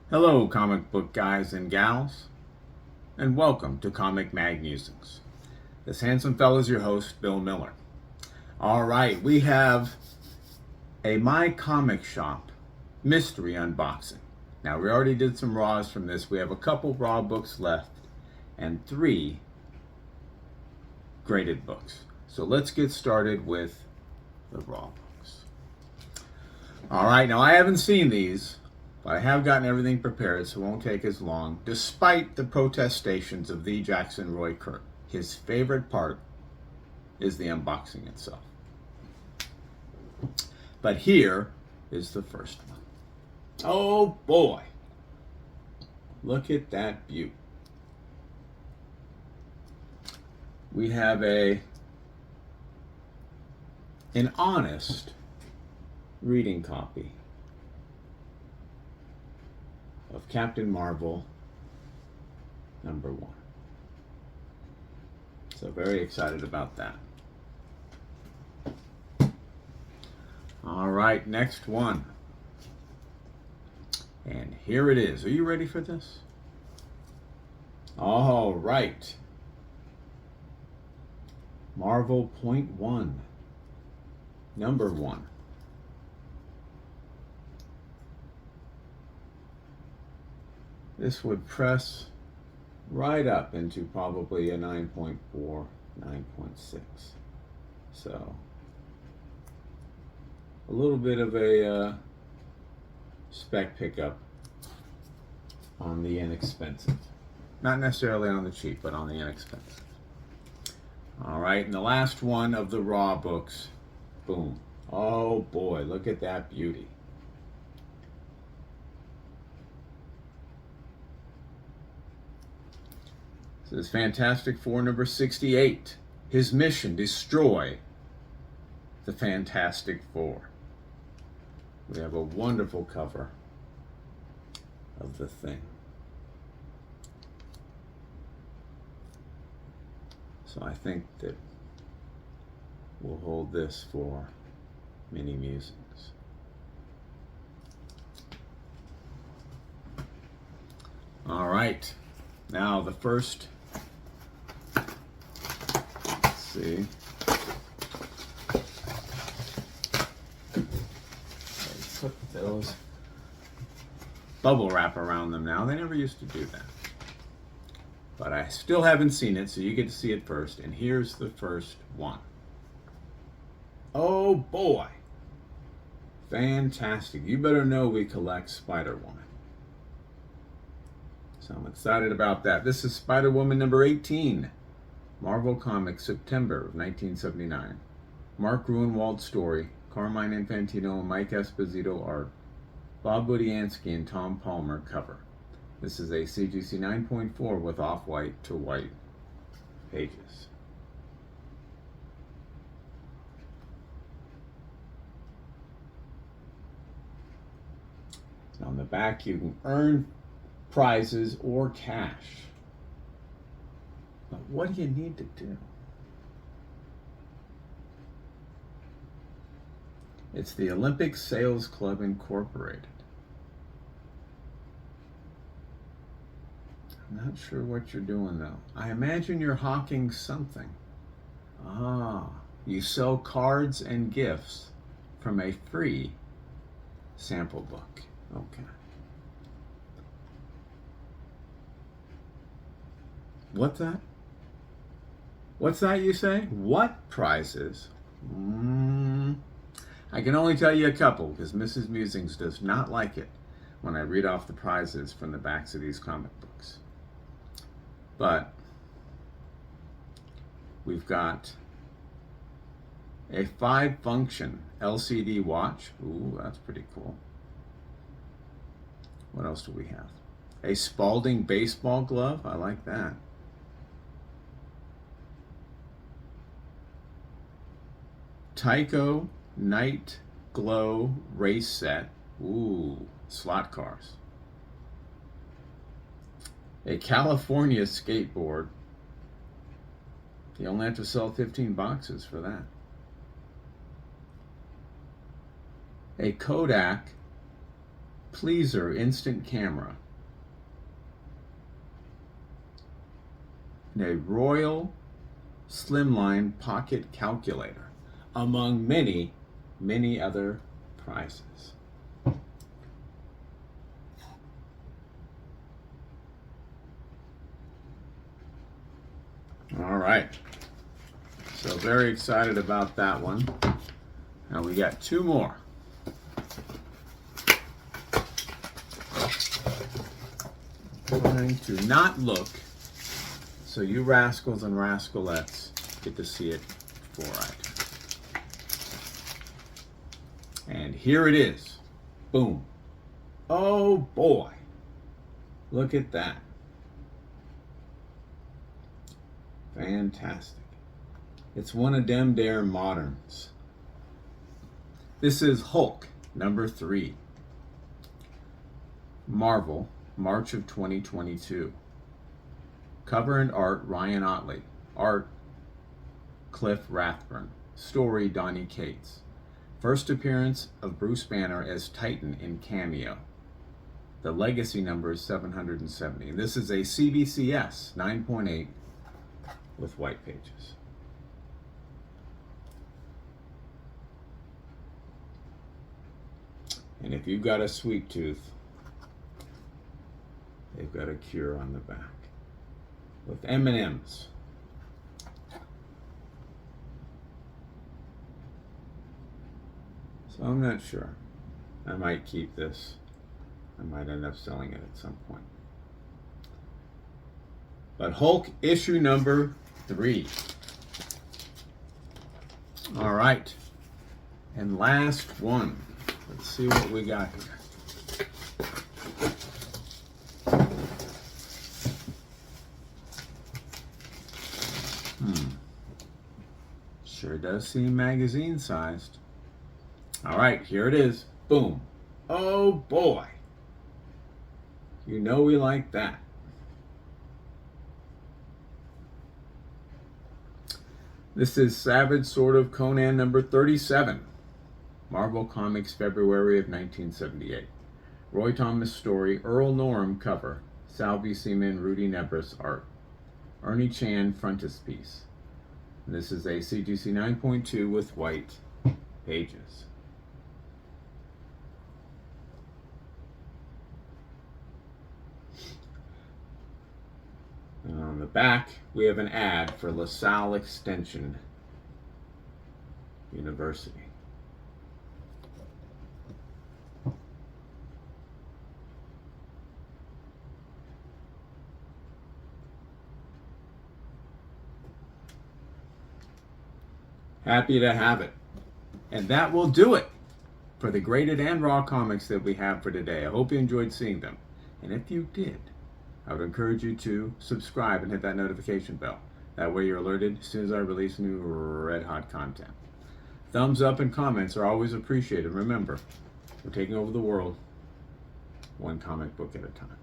Hello, comic book guys and gals, and welcome to Comic Mag Musings. This handsome fellow is your host, Bill Miller. All right, we have a My Comic Shop mystery unboxing. Now, we already did some raws from this. We have a couple raw books left and 3 graded books. So let's get started with the raw books. All right, now I haven't seen these, but I have gotten everything prepared, so it won't take as long, despite the protestations of the Jackson Roy Kirk. His favorite part is the unboxing itself. But here is the first one. Oh boy! Look at that beaut. We have an honest reading copy of Captain Marvel #1. So very excited about that. All right, next one. And here it is. Are you ready for this? All right. Marvel .1, #1. This would press right up into probably a 9.4, 9.6. So a little bit of a spec pickup on the inexpensive. Not necessarily on the cheap, but on the inexpensive. All right, and the last one of the raw books. Boom. Oh boy, look at that beauty. This is Fantastic Four #68. His mission: destroy the Fantastic Four. We have a wonderful cover of the Thing. So I think that we'll hold this for mini musings. All right, now the first. Let's see. Put those bubble wrap around them now. They never used to do that. But I still haven't seen it, so you get to see it first. And here's the first one. Oh boy. Fantastic. You better know we collect Spider-Woman. So I'm excited about that. This is Spider-Woman #18. Marvel Comics, September of 1979. Mark Gruenwald story. Carmine Infantino and Mike Esposito art. Bob Budiansky and Tom Palmer cover. This is a CGC 9.4 with off-white to white pages. On the back, you can earn prizes or cash. But what do you need to do? It's the Olympic Sales Club Incorporated. I'm not sure what you're doing though. I imagine you're hawking something. Ah, you sell cards and gifts from a free sample book. Okay. What's that? What's that you say? What prizes? I can only tell you a couple because Mrs. Musings does not like it when I read off the prizes from the backs of these comic books. But we've got a 5-function LCD watch. Ooh, that's pretty cool. What else do we have? A Spalding baseball glove. I like that. Tyco Night Glow race set. Ooh, slot cars. A California skateboard. You only have to sell 15 boxes for that. A Kodak Pleaser instant camera, and a Royal Slimline pocket calculator, among many, many other prizes. All right. So very excited about that one. Now we got two more. Trying to not look so you rascals and rascalettes get to see it before I do. And here it is. Boom. Oh boy. Look at that. Fantastic. It's one of them dare moderns. This is Hulk, number 3. Marvel, March of 2022. Cover and art, Ryan Ottley. Art, Cliff Rathburn. Story, Donny Cates. First appearance of Bruce Banner as Titan in Cameo. The legacy number is 770. This is a CBCS 9.8 with white pages. And if you've got a sweet tooth, they've got a cure on the back with M&Ms. So I'm not sure. I might keep this. I might end up selling it at some point. But Hulk issue number 3. All right. And last one. Let's see what we got here. Sure does seem magazine sized. All right, here it is. Boom. Oh boy. You know we like that. This is Savage Sword of Conan number 37. Marvel Comics, February of 1978. Roy Thomas story, Earl Norm cover, Salvi Seaman, Rudy Nebris art. Ernie Chan frontispiece. And this is a CGC 9.2 with white pages. And on the back, we have an ad for LaSalle Extension University. Happy to have it. And that will do it for the graded and raw comics that we have for today. I hope you enjoyed seeing them. And if you did, I would encourage you to subscribe and hit that notification bell. That way you're alerted as soon as I release new red hot content. Thumbs up and comments are always appreciated. Remember, we're taking over the world one comic book at a time.